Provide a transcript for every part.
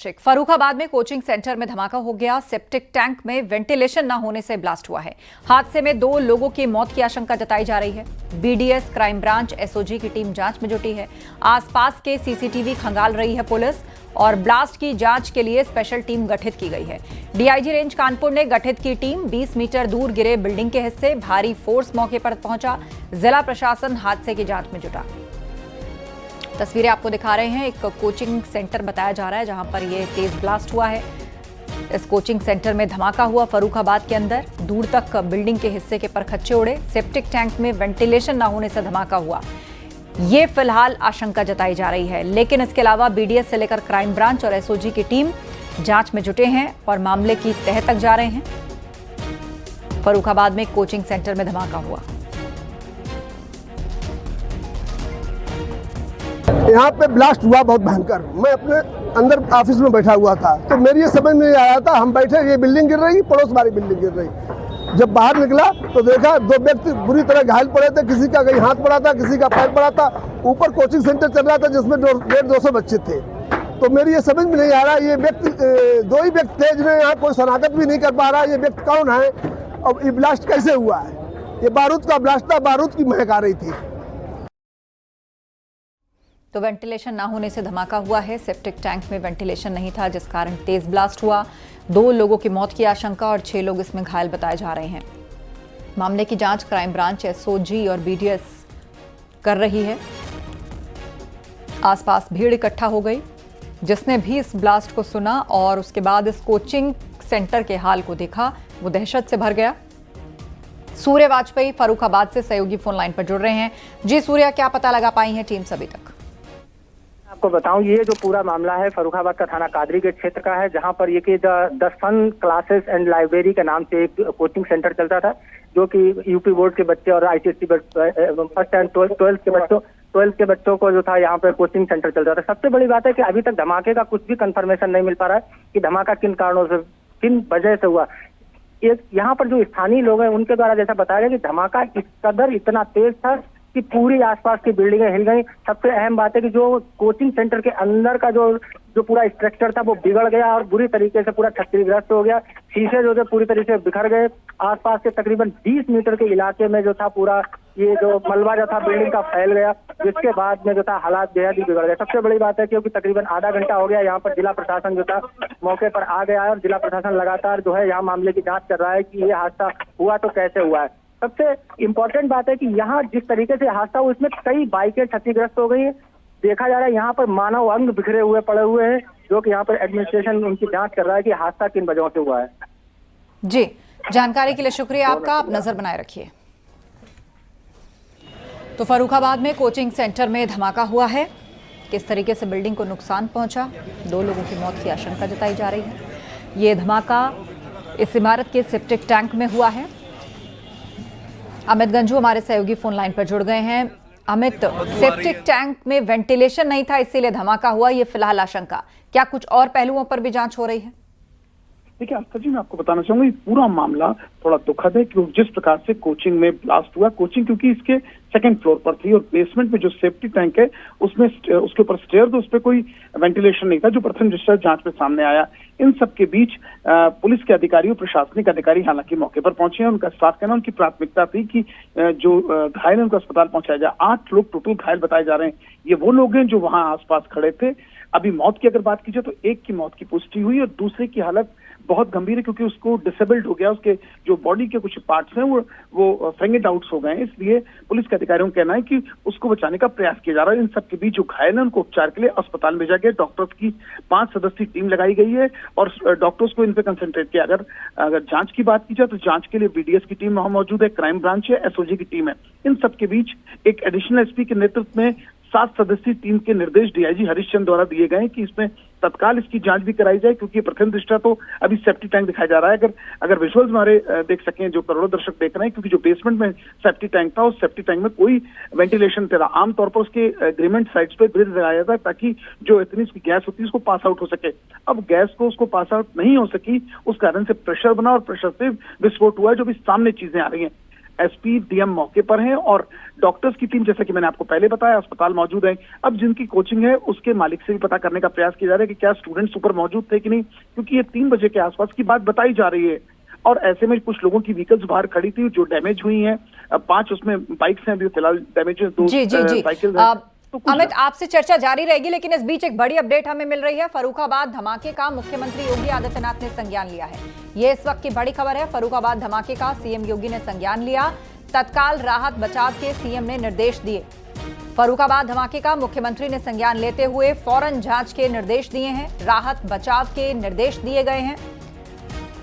फर्रुखाबाद में coaching centre में धमाका हो गया। सेप्टिक टैंक में वेंटिलेशन न होने से ब्लास्ट हुआ है। हादसे में 2 लोगों की मौत की आशंका जताई जा रही है। बीडीएस, क्राइम ब्रांच, एसओजी की टीम जांच में जुटी है। आसपास के सीसीटीवी खंगाल रही है पुलिस और ब्लास्ट की जांच के लिए स्पेशल टीम गठित की गई है। डीआईजी रेंज कानपुर ने गठित की टीम 20 मीटर दूर गिरे बिल्डिंग के हिस्से भारी फोर्स मौके पर पहुंचा। जिला प्रशासन हादसे की जांच में जुटा। तस्वीरें आपको दिखा रहे हैं। एक कोचिंग सेंटर बताया जा रहा है जहां पर यह तेज ब्लास्ट हुआ है। इस कोचिंग सेंटर में धमाका हुआ फर्रुखाबाद के अंदर। दूर तक बिल्डिंग के हिस्से के परखच्चे उड़े। सेप्टिक टैंक में वेंटिलेशन न होने से धमाका हुआ, ये फिलहाल आशंका जताई जा रही है। लेकिन इसके अलावा बीडीएस से लेकर क्राइम ब्रांच और एसओजी की टीम जांच में जुटे हैं और मामले की तह तक जा रहे हैं। फर्रुखाबाद में कोचिंग सेंटर में धमाका हुआ। यहाँ पे ब्लास्ट हुआ बहुत भयंकर। मैं अपने अंदर ऑफिस में बैठा हुआ था तो मेरी ये समझ में नहीं आया था। हम बैठे, ये बिल्डिंग गिर रही, पड़ोस वाली बिल्डिंग गिर रही। जब बाहर निकला तो देखा 2 व्यक्ति बुरी तरह घायल पड़े थे। किसी का कहीं हाथ पड़ा था, किसी का पैर पड़ा था। ऊपर कोचिंग सेंटर चल रहा था जिसमें 150-200 बच्चे थे। तो मेरी ये समझ में नहीं आ रहा, ये व्यक्ति 2 ही व्यक्ति थे जिन्हें यहाँ कोई शनाख्त भी नहीं कर पा रहा। ये व्यक्ति कौन है और ये ब्लास्ट कैसे हुआ है? ये बारूद का ब्लास्ट था, बारूद की महक आ रही थी। तो वेंटिलेशन ना होने से धमाका हुआ है। सेप्टिक टैंक में वेंटिलेशन नहीं था जिस कारण तेज ब्लास्ट हुआ। 2 लोगों की मौत की आशंका और 6 लोग इसमें घायल बताए जा रहे हैं। मामले की जांच क्राइम ब्रांच, एसओजी और बीडीएस कर रही है। आसपास भीड़ इकट्ठा हो गई। जिसने भी इस ब्लास्ट को सुना और उसके बाद इस कोचिंग सेंटर के हाल को देखा वो दहशत से भर गया। सूर्य वाजपेयी फर्रुखाबाद से सहयोगी फोन लाइन पर जुड़ रहे हैं। जी सूर्या, क्या पता लगा पाई है टीम्स अभी तक? आपको बताऊं, ये जो पूरा मामला है फर्रुखाबाद का थाना कादरी गेट क्षेत्र का है, जहां पर ये कि the sun classes and library के नाम से एक कोचिंग सेंटर चलता था, जो कि यूपी बोर्ड के बच्चे और आईसीएसई फर्स्ट एंड 12th के बच्चों को जो था यहाँ पर कोचिंग सेंटर चलता था। सबसे बड़ी बात है कि अभी तक धमाके का कुछ भी कंफर्मेशन नहीं मिल पा रहा है कि धमाका किन कारणों से, किन वजह से हुआ। यहाँ पर जो स्थानीय लोग हैं उनके द्वारा जैसा बताया गया कि धमाका इस कदर इतना तेज था कि पूरी आसपास की बिल्डिंगें हिल गई। सबसे अहम बात है कि जो कोचिंग सेंटर के अंदर का जो पूरा स्ट्रक्चर था वो बिगड़ गया और बुरी तरीके से पूरा क्षतिग्रस्त हो गया। शीशे जो थे पूरी तरीके से बिखर गए। आसपास के तकरीबन 20 मीटर के इलाके में जो था पूरा ये जो मलबा जो था बिल्डिंग का फैल गया, जिसके बाद में जो था हालात बेहद ही बिगड़ गए। सबसे बड़ी बात है क्योंकि तकरीबन आधा घंटा हो गया यहाँ पर जिला प्रशासन जो था मौके पर आ गया है और जिला प्रशासन लगातार जो है यहाँ मामले की जाँच कर रहा है कि ये हादसा हुआ तो कैसे हुआ है। सबसे इम्पोर्टेंट बात है कि यहाँ जिस तरीके से हादसा हुआ उसमें कई बाइकें क्षतिग्रस्त हो गई है। देखा जा रहा है यहाँ पर मानव अंग बिखरे हुए पड़े हुए हैं, जो कि यहाँ पर एडमिनिस्ट्रेशन उनकी जांच कर रहा है कि हादसा किन वजहों से हुआ है। जी, जानकारी के लिए शुक्रिया आपका। आप नजर बनाए रखिए। तो फर्रुखाबाद में कोचिंग सेंटर में धमाका हुआ है। किस तरीके से बिल्डिंग को नुकसान पहुंचा, 2 लोगों की मौत की आशंका जताई जा रही है। ये धमाका इस इमारत के सेप्टिक टैंक में हुआ है। अमित गंजू हमारे सहयोगी फोन लाइन पर जुड़ गए हैं। अमित, सेप्टिक टैंक में वेंटिलेशन नहीं था इसीलिए धमाका हुआ, ये फिलहाल आशंका। क्या कुछ और पहलुओं पर भी जांच हो रही है? देखिए आस्था जी, मैं आपको बताना चाहूंगा ये पूरा मामला थोड़ा दुखद है क्योंकि जिस प्रकार से कोचिंग में ब्लास्ट हुआ, कोचिंग क्योंकि इसके 2nd फ्लोर पर थी और बेसमेंट में जो सेफ्टी टैंक है उसमें उसके ऊपर स्टेयर, तो उस पर कोई वेंटिलेशन नहीं था, जो प्रथम दृष्टया जांच में सामने आया। इन सब के बीच पुलिस के अधिकारियों, प्रशासनिक अधिकारी हालांकि मौके पर पहुंचे हैं। उनका स्टाफ कहना, उनकी प्राथमिकता थी कि जो घायल है उनको अस्पताल पहुंचाया जाए। 8 लोग टोटल घायल बताए जा रहे हैं। ये वो लोग हैं जो वहां आसपास खड़े थे। अभी मौत की अगर बात की जाए तो एक की मौत की पुष्टि हुई और दूसरे की हालत बहुत गंभीर है क्योंकि उसको डिसेबल्ड हो गया, उसके जो बॉडी के कुछ पार्ट्स हैं वो फेंगेड आउट्स हो गए हैं। इसलिए पुलिस के अधिकारियों का कहना है कि उसको बचाने का प्रयास किया जा रहा है। इन सब के बीच जो घायल है उनको उपचार के लिए अस्पताल भेजा गया। डॉक्टर्स की 5 सदस्यीय टीम लगाई गई है और डॉक्टर्स को इन पे कंसंट्रेट किया। अगर जांच की बात की जाए तो जांच के लिए बीडीएस की टीम वहां मौजूद है, क्राइम ब्रांच है, एसओजी की टीम है। इन सब के बीच एक एडिशनल एसपी के नेतृत्व में 7 सदस्यीय टीम के निर्देश डीआईजी हरिश्चंद्र द्वारा दिए गए कि इसमें तत्काल इसकी जांच भी कराई जाए क्योंकि प्रथम दृष्टया तो अभी सेप्टिक टैंक दिखाया जा रहा है। अगर विजुअल्स हमारे देख सकें, जो करोड़ों दर्शक देख रहे हैं, क्योंकि जो बेसमेंट में सेप्टिक टैंक था उस सेप्टिक टैंक में कोई वेंटिलेशन नहीं था। आमतौर पर उसके एग्रीमेंट साइड्स पे ब्रिज लगाया जाता है ताकि जो इतनी उसकी गैस होती है उसको पास आउट हो सके। अब गैस को उसको पास आउट नहीं हो सकी, उस कारण से प्रेशर बना और प्रेशर से विस्फोट हुआ, जो भी सामने चीजें आ रही हैं। एसपी डीएम मौके पर हैं और डॉक्टर्स की टीम, जैसा कि मैंने आपको पहले बताया, अस्पताल मौजूद है। अब जिनकी कोचिंग है उसके मालिक से भी पता करने का प्रयास किया जा रहा है कि क्या स्टूडेंट्स ऊपर मौजूद थे कि नहीं, क्योंकि ये 3 बजे के आसपास की बात बताई जा रही है। और ऐसे में कुछ लोगों की व्हीकल्स बाहर खड़ी थी जो डैमेज हुई हैं। 5 उसमें बाइक्स हैं, अभी फिलहाल डैमेज है, 2 साइकिल हैं। अमित, आपसे चर्चा जारी रहेगी, लेकिन इस बीच एक बड़ी अपडेट हमें मिल रही है। फर्रुखाबाद धमाके का मुख्यमंत्री योगी आदित्यनाथ ने संज्ञान लिया है। ये इस वक्त की बड़ी खबर है। फर्रुखाबाद धमाके का सीएम योगी ने संज्ञान लिया। तत्काल राहत बचाव के सीएम ने निर्देश दिए। फर्रुखाबाद धमाके का मुख्यमंत्री ने संज्ञान लेते हुए फौरन जांच के निर्देश दिए हैं। राहत बचाव के निर्देश दिए गए हैं।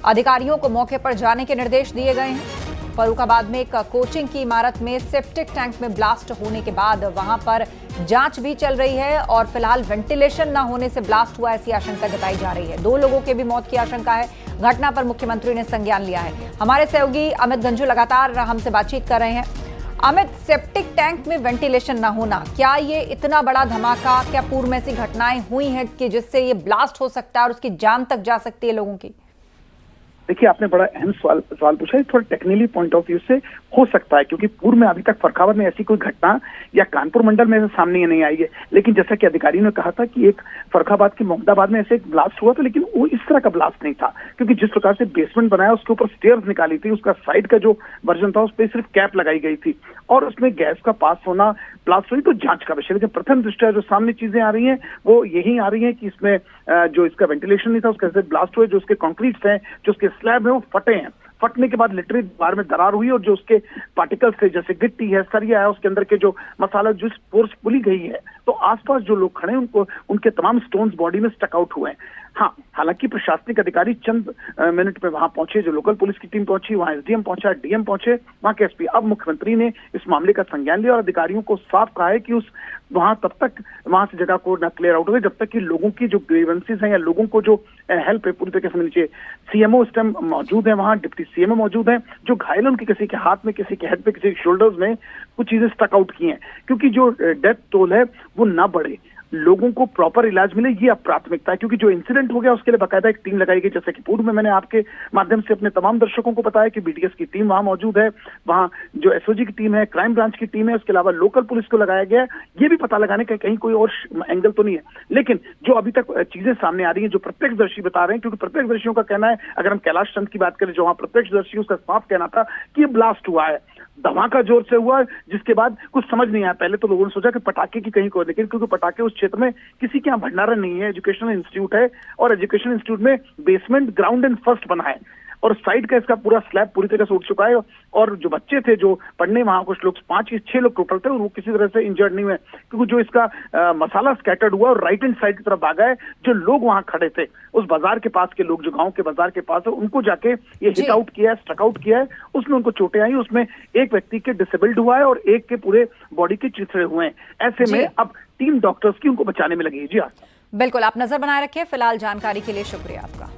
अधिकारियों को मौके पर जाने के निर्देश दिए गए हैं। फर्रुखाबाद में एक कोचिंग की इमारत में सेप्टिक टैंक में ब्लास्ट होने के बाद वहां पर जांच भी चल रही है और फिलहाल वेंटिलेशन न होने से ब्लास्ट हुआ ऐसी आशंका जताई जा रही है। 2 लोगों के भी मौत की आशंका है। घटना पर मुख्यमंत्री ने संज्ञान लिया है। हमारे सहयोगी अमित गंजू लगातार हमसे बातचीत कर रहे हैं। अमित, सेप्टिक टैंक में वेंटिलेशन न होना, क्या ये इतना बड़ा धमाका, क्या पूर्व में ऐसी घटनाएं हुई हैं कि जिससे ये ब्लास्ट हो सकता है और उसकी जान तक जा सकती है लोगों की? देखिए, आपने बड़ा अहम सवाल पूछा है। थोड़ा टेक्निकली पॉइंट ऑफ व्यू से हो सकता है, क्योंकि पूर्व में अभी तक फर्रुखाबाद में ऐसी कोई घटना या कानपुर मंडल में ऐसे सामने नहीं आई है। लेकिन जैसा कि अधिकारियों ने कहा था कि एक फर्रुखाबाद के मोहम्मदाबाद में ऐसे एक ब्लास्ट हुआ था, लेकिन वो इस तरह का ब्लास्ट नहीं था, क्योंकि जिस प्रकार से बेसमेंट बनाया उसके ऊपर स्टेयर्स निकाली थी, उसका साइड का जो वर्जन था उस पर सिर्फ कैप लगाई गई थी और उसमें गैस का पास होना, ब्लास्ट हुई, तो जांच का विषय। लेकिन प्रथम दृष्टया जो सामने चीजें आ रही हैं वो यही आ रही हैं कि इसमें जो इसका वेंटिलेशन नहीं था उसके से ब्लास्ट हुए। जो उसके कंक्रीट्स हैं, जो उसके स्लैब है, वो फटे हैं। फटने के बाद लिटरली दीवार में दरार हुई और जो उसके पार्टिकल्स थे, जैसे गिट्टी है, सरिया है, उसके अंदर के जो मसाला जिस फोर्स पुली गई है, तो आसपास जो लोग खड़े हैं उनको उनके तमाम स्टोन्स बॉडी में स्टक आउट हुए हैं। हाँ, हालांकि प्रशासनिक अधिकारी चंद मिनट में वहां पहुंचे, जो लोकल पुलिस की टीम पहुंची, वहां एसडीएम पहुंचा, डीएम पहुंचे, वहां के एसपी। अब मुख्यमंत्री ने इस मामले का संज्ञान लिया और अधिकारियों को साफ कहा है कि उस वहां तब तक वहां से जगह को न क्लियर आउट हो जब तक कि लोगों की जो ग्रीवेंसेस हैं या लोगों को जो हेल्प है पूरी तरीके से मिलनी चाहिए। सीएमओ इस टाइम मौजूद है वहां, डिप्टी सीएमओ मौजूद है। जो घायल है उनके किसी के हाथ में, किसी के हेड पे, किसी के शोल्डर्स में कुछ चीजें स्टक आउट की हैं, क्योंकि जो डेथ टोल है वो ना बढ़े, लोगों को प्रॉपर इलाज मिले, ये अब प्राथमिकता है। क्योंकि जो इंसिडेंट हो गया उसके लिए बाकायदा एक टीम लगाई गई, जैसे कि पूर्व में मैंने आपके माध्यम से अपने तमाम दर्शकों को बताया कि बीडीएस की टीम वहां मौजूद है, वहां जो एसओजी की टीम है, क्राइम ब्रांच की टीम है, उसके अलावा लोकल पुलिस को लगाया गया है। ये भी पता लगाने का कहीं कोई और एंगल तो नहीं है। लेकिन जो अभी तक चीजें सामने आ रही है, जो प्रत्यक्षदर्शी बता रहे हैं, क्योंकि प्रत्यक्षदर्शियों का कहना है, अगर हम कैलाश चंद की बात करें जो वहां प्रत्यक्षदर्शी, उसका साफ कहना था कि ये ब्लास्ट हुआ है, धमाका जोर से हुआ, जिसके बाद कुछ समझ नहीं आया। पहले तो लोगों ने सोचा कि पटाखे की कहीं कोई, लेकिन क्योंकि पटाखे उस क्षेत्र में किसी के यहाँ भंडारण नहीं है, एजुकेशनल इंस्टीट्यूट है और एजुकेशनल इंस्टीट्यूट में बेसमेंट, ग्राउंड एंड फर्स्ट बना है और साइड का इसका पूरा स्लैब पूरी तरह से उठ चुका है। और जो बच्चे थे जो पढ़ने, वहां कुछ लोग 5 या 6 लोग टोटल थे और वो किसी तरह से इंजर्ड नहीं हुए, क्योंकि जो इसका मसाला स्कैटर्ड हुआ और राइट हैंड साइड की तरफ भागा है। जो लोग वहां खड़े थे उस बाजार के पास के लोग, जो गांव के बाजार के पास है, उनको जाके ये हिट आउट किया है, स्ट्रक आउट किया है, उसमें उनको चोटें आई। उसमें एक व्यक्ति के डिसेबल्ड हुआ है और एक के पूरे बॉडी के चिथड़े हुए हैं। ऐसे में अब टीम डॉक्टर्स की उनको बचाने में लगी है। जी हाँ, बिल्कुल, आप नजर बनाए रखें। फिलहाल जानकारी के लिए शुक्रिया आपका।